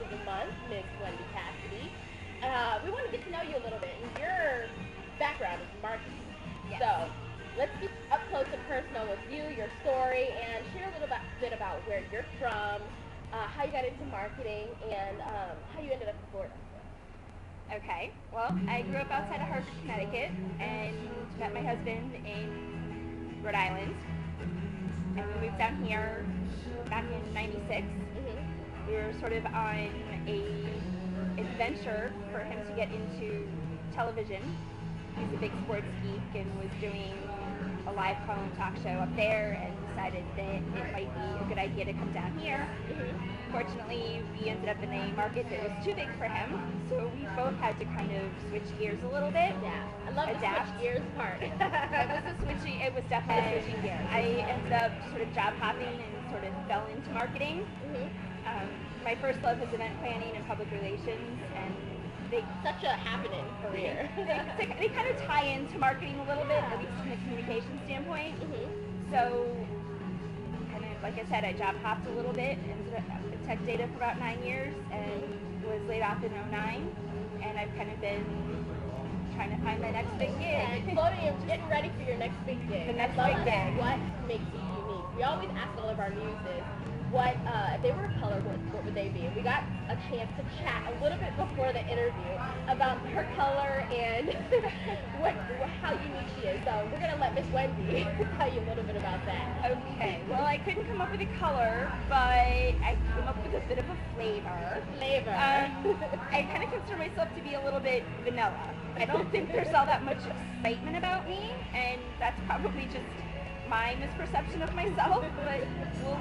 of the month, Miss Wendy Cassidy. We want to get to know you a little bit. And your background is marketing. Yes. So let's be up close and personal with you, your story, and share a little bit about where you're from, how you got into marketing, and how you ended up in Florida. Okay. Well, I grew up outside of Hartford, Connecticut, and met my husband in Rhode Island. And we moved down here back in '96. Mm-hmm. We were sort of on a adventure for him to get into television. He's a big sports geek and was doing a live call-in talk show up there, and decided that it might be a good idea to come down here. Mm-hmm. Fortunately, we ended up in a market that was too big for him, so we both had to kind of switch gears a little bit. Yeah, I love adapt. the switch gears part. It was definitely switching gears. I ended up sort of job hopping and sort of fell into marketing. Mm-hmm. My first love was event planning and public relations, and Such a happening career. they kind of tie into marketing a little bit, at least from the communication standpoint. Mm-hmm. So, kind of, like I said, I job hopped a little bit, ended up in tech data for about 9 years, and was laid off in '09, and I've kind of been trying to find my next big gig. And floating, getting ready for your next big gig. The next I love big gig. What makes you unique? We always ask all of our muses, what if they were a color, what would they be? And we got a chance to chat a little bit before the interview about her color and how unique she is. So we're gonna let Miss Wendy tell you a little bit about that. Okay, well, I couldn't come up with a color, but I came up with a bit of a flavor. Flavor. I kind of consider myself to be a little bit vanilla. I don't think there's all that much excitement about me, and that's probably just my misperception of myself, but we'll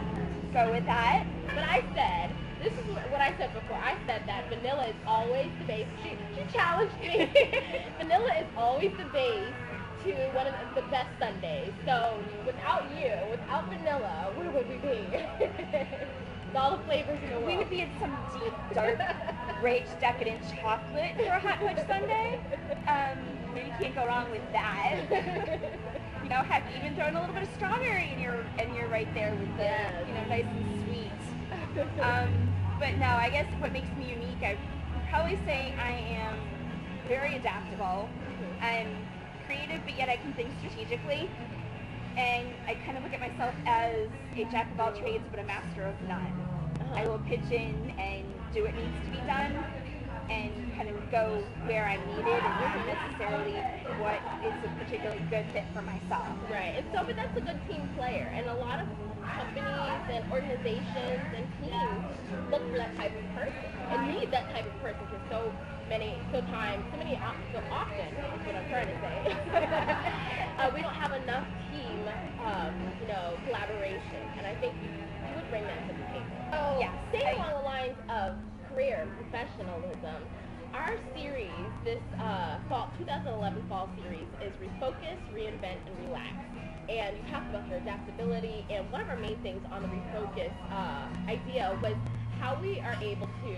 go with that. But I said, this is what I said before. I said that vanilla is always the base. She challenged me. Vanilla is always the base to one of the best sundaes. So without you, without vanilla, where would we be? With all the flavors in the world. We would be in some deep, dark, rich, decadent chocolate for a hot fudge sundae. You can't go wrong with that. You know, have you even thrown a little bit of strawberry and you're right there with the, Yes. you know, nice and sweet. But no, I guess what makes me unique, I would probably say I am very adaptable. I'm creative, but yet I can think strategically. And I kind of look at myself as a jack of all trades, but a master of none. I will pitch in and do what needs to be done, and kind of go where I'm needed, and not necessarily what is a particularly good fit for myself. Right, and so but that's a good team player, and a lot of companies and organizations and teams look for that type of person and need that type of person because so often is what I'm trying to say. We don't have enough team, collaboration, and I think you would bring that to the table. So, Yes, staying along the lines of career and professionalism, our series, this 2011 fall series, is Refocus, Reinvent, and Relax. And you talked about your adaptability, and one of our main things on the Refocus idea was how we are able to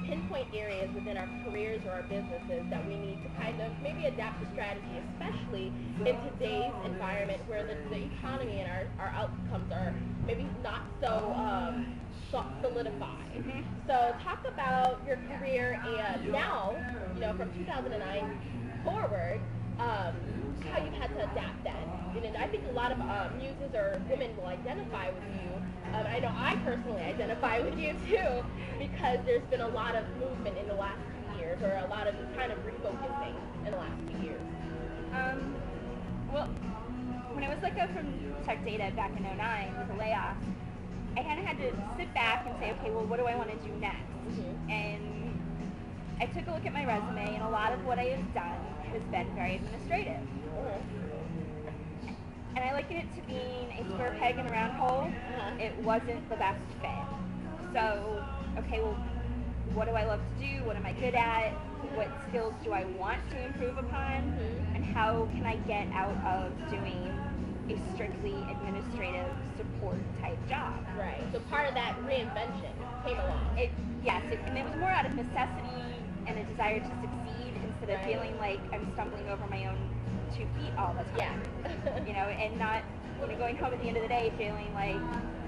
pinpoint areas within our careers or our businesses that we need to kind of maybe adapt the strategy, especially in today's environment where the economy and our outcomes are maybe not so solidified. Mm-hmm. So talk about your career and now, from 2009 forward, how you've had to adapt that. And I think a lot of muses or women will identify with you. I know I personally identify with you too, because there's been a lot of movement in the last 2 years, or a lot of kind of refocusing in the last 2 years. Well, when I was let go from tech data back in '09 with the layoffs, I kind of had to sit back and say, okay, well, what do I want to do next? Mm-hmm. And I took a look at my resume, and a lot of what I have done has been very administrative. And I liken it to being a square peg in a round hole. It wasn't the best fit. So, okay, well, what do I love to do? What am I good at? What skills do I want to improve upon? And how can I get out of doing a strictly administrative support type job? Right. So part of that reinvention came along. Yes, and it was more out of necessity and a desire to succeed instead of feeling like I'm stumbling over my own 2 feet all the time. Yeah. And not, going home at the end of the day feeling like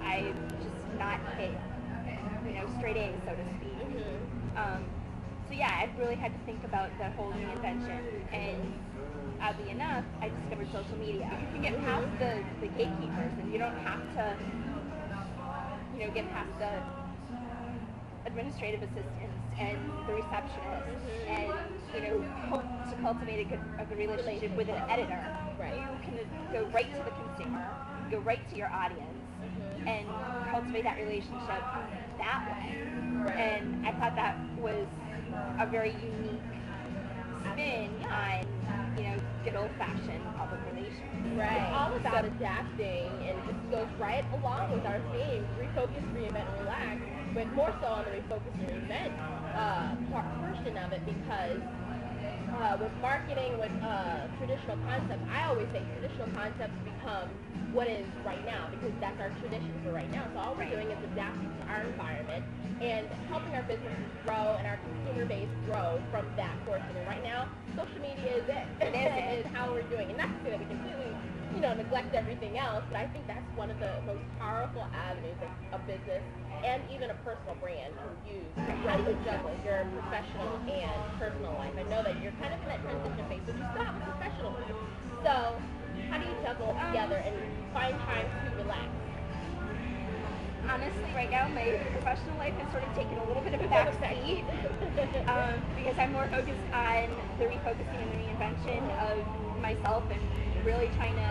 I've just not hit, straight A's, so to speak. So yeah, I've really had to think about the whole reinvention, and oddly enough, I discovered social media. You can get past the gatekeepers, and you don't have to, get past the administrative assistants and the receptionists, and hope to cultivate a good relationship with an editor. Right. You can go right to the consumer, go right to your audience, and cultivate that relationship that way. Right. And I thought that was a very unique spin on, good old-fashioned public relations. Right. It's all about adapting, and it just goes right along with our theme, refocus, reinvent, and relax, but more so on the refocus and reinvent portion of it, because with marketing, with traditional concepts, I always say traditional concepts become what is right now, because that's our tradition for right now. So all we're doing is adapting to our environment and helping our businesses grow and our consumer base grow from that portion. And right now, social media is it. It is how we're doing. And not to say that we completely, neglect everything else, but I think that's one of the most powerful avenues that a business and even a personal brand can use. How do you juggle your professional and personal life? I know that you're kind of in that transition phase, but you still have a professional life. So how do you juggle together and find time to relax? Honestly, right now, my professional life has sort of taken a little bit of a backseat because I'm more focused on the refocusing and the reinvention of myself, and really trying to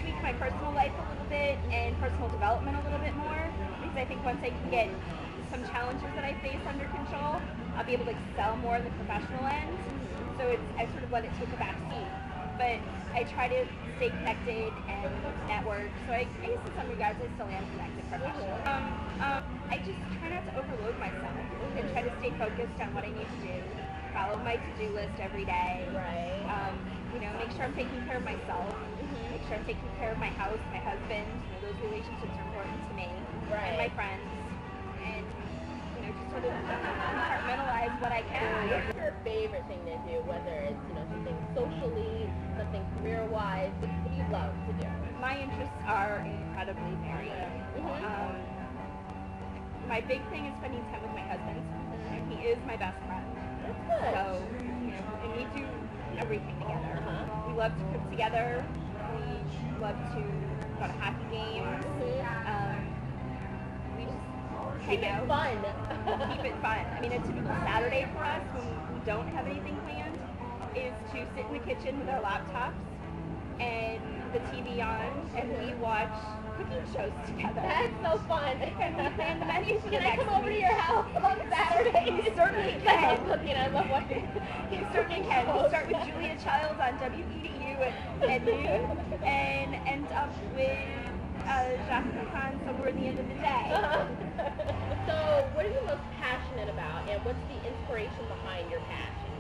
tweak my personal life a little bit and personal development a little bit more, because I think once I can get some challenges that I face under control, I'll be able to excel more on the professional end. So I sort of let it take a back seat. But I try to stay connected and network. So I guess in some regards I still am connected professionally. I just try not to overload myself and try to stay focused on what I need to do. Follow my to-do list every day. Right. Make sure I'm taking care of myself. Make sure I'm taking care of my house, my husband. Those relationships are important to me. Right. And my friends. And just sort of compartmentalize what I can. What's your favorite thing to do, whether it's something socially, something career-wise? What do you love to do? My interests are incredibly varied. My big thing is spending time with my husband. He is my best friend. That's good. So, and we do everything together. We love to cook together. We love to go to hockey games. We just Keep it fun. Keep it fun. I mean, a typical Saturday for us when we don't have anything planned is to sit in the kitchen with our laptops and the TV on, and we watch cooking shows together. That's so fun. And we plan the menus for the Can I next come over to your house on Saturday? You certainly I can. love cooking. I love watching. You certainly can. We start with Julia Childs on WEDU at noon and end up with Jacques Khan somewhere at the end of the day. So, what are you most passionate about, and what's the inspiration behind your passion?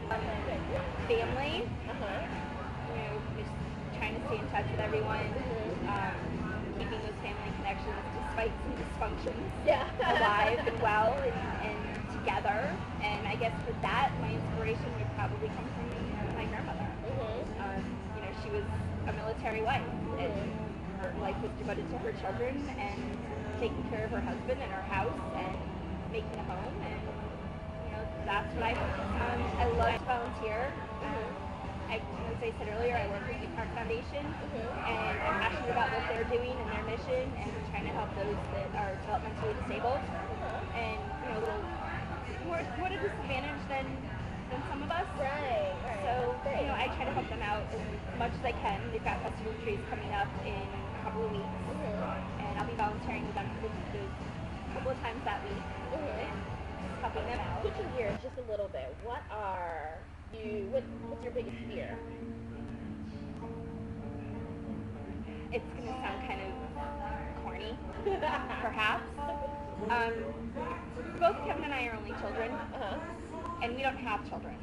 Family. Just trying to stay in touch with everyone. Keeping those family connections despite some dysfunctions alive and well and together. And I guess for that, my inspiration would probably come from my grandmother. She was a military wife, and her life was devoted to her children and taking care of her husband and her house and making a home. And that's what I focus on. I love to volunteer. As I said earlier, I work with the Park Foundation, and I'm passionate about what they're doing and their mission, and trying to help those that are developmentally disabled, and a little more at a disadvantage than some of us. Right. So I try to help them out as much as I can. They've got festival trees coming up in a couple of weeks, and I'll be volunteering with them for a couple of times that week, helping them out. Switching gears just a little bit, what's your biggest fear? It's going to sound kind of corny, perhaps. Both Kevin and I are only children, and we don't have children.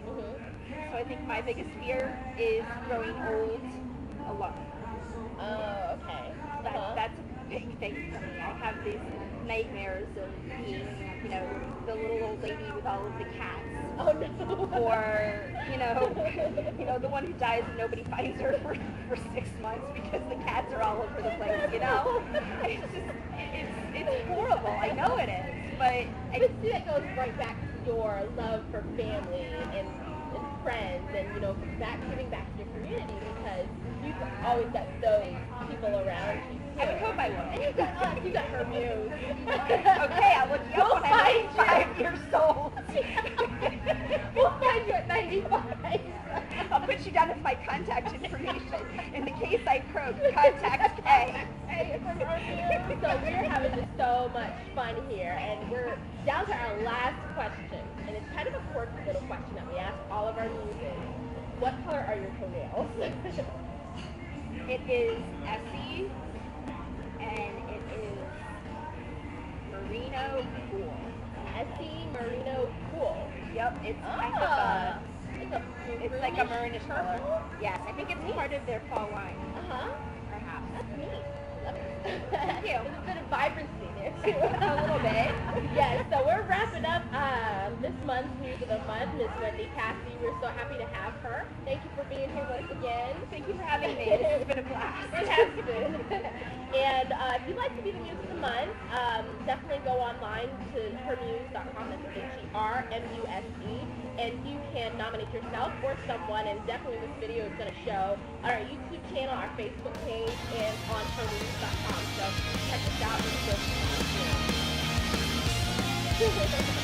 So I think my biggest fear is growing old alone. Oh, okay. That's a big thing for me. I have these nightmares of being, the little old lady with all of the cats. Oh no. Or, the one who dies and nobody finds her for 6 months because the cats are all over the place, It's horrible. I know it is. But But see, that goes right back to your love for family and friends and, you know, giving back to your community because you've always got those people around you. I would hope I would. And you got us, you got her Muse. Okay, I'll look you We'll up when I'm find 5 years old. We'll find you at 95. I'll put you down as my contact information. In the case I croak, contact K. Hey, from her Muse. So we're having just so much fun here, and we're down to our last question, and it's kind of a quirky little question that we ask all of our muses. What color are your toenails? It is Essie, and it is Merino Cool. Essie Merino Cool. Yep, it's kind of it's like a maroonish color. Yes, I think it's part of their fall line, Uh-huh. perhaps. That's neat. Thank you. There's a bit of vibrancy there, too. A little bit. Yes, so we're wrapping up this month's Muse of the Month, Miss Wendy Cassidy. We're so happy to have her. Thank you for being here once again. Thank you for having me. It's been a blast. It has been. And if you'd like to be the Muse of the Month, definitely go online to hermuse.com. That's HERMUSE. And you can nominate yourself or someone, and definitely this video is going to show on our YouTube channel, our Facebook page, and on hermuse.com. So check us out and go.